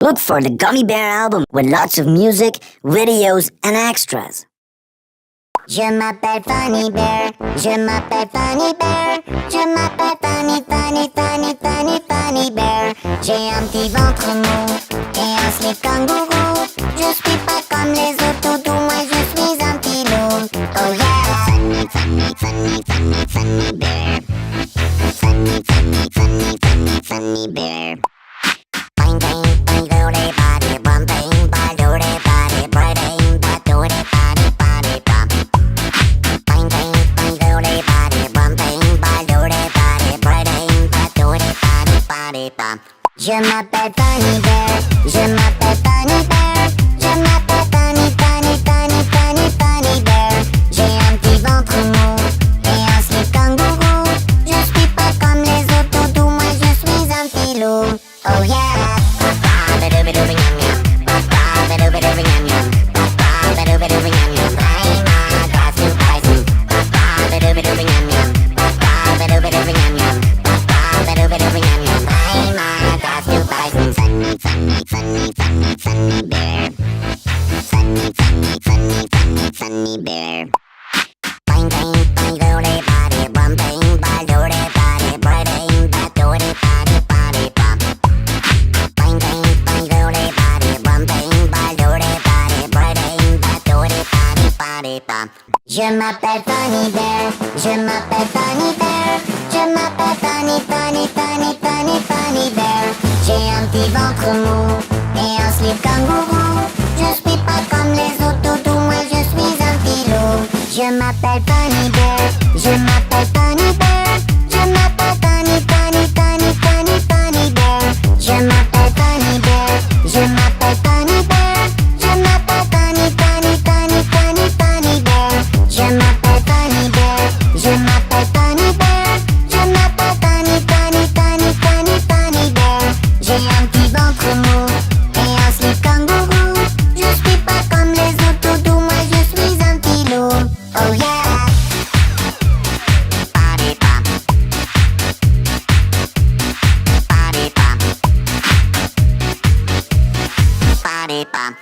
Look for the Gummy Bear album with lots of music, videos, and extras. Je m'appelle Funny Bear, je m'appelle Funny Bear, je m'appelle Funny Bear. J'ai un petit ventre mou et un slip kangourou. Je suis pas comme les autres toutous, moi je suis un petit loup. Oh yeah! Funny Bear. Funny Bear. Bang bang bang do de body bum bang ba do de body bang ba do de body bum. Bang bang bang do de body bum bang ba do de body bang ba do de body bum. Je m'appelle Funny Bear, je m'appelle Funny Bear, je m'appelle Funny Bear. J'ai un petit ventre mou et un slip kangourou. Je suis pas comme les autres toutous, moi je suis un petit loup. Oh yeah! Funny Bear. Bang bang bang do de body bum bang ba do de body bang ba do de body bum. Bang bang bang do de body bum bang ba do de body bang ba do de body bum. Je m'appelle Funny Bear, je m'appelle Funny Bear, je m'appelle Funny Bear. J'ai un petit ventre mou et un slip kangourou. Je suis pas comme les autres toutous, moi je suis un petit loup. Je m'appelle Funny Bear, je m'appelle Funny Bear, je m'appelle Funny Bear. Je m'appelle Funny Bear, je m'appelle Funny Bear, je m'appelle Funny Bear. Je m'appelle Funny Bear, je m'appelle Funny Bear, je m'appelle Funny Bear. J'ai un petit ventre mou et un slip kangourou. Je suis pas comme les autres toutous, moi je suis un petit loup. Oh yeah! Body bum. Body bum. Body bum.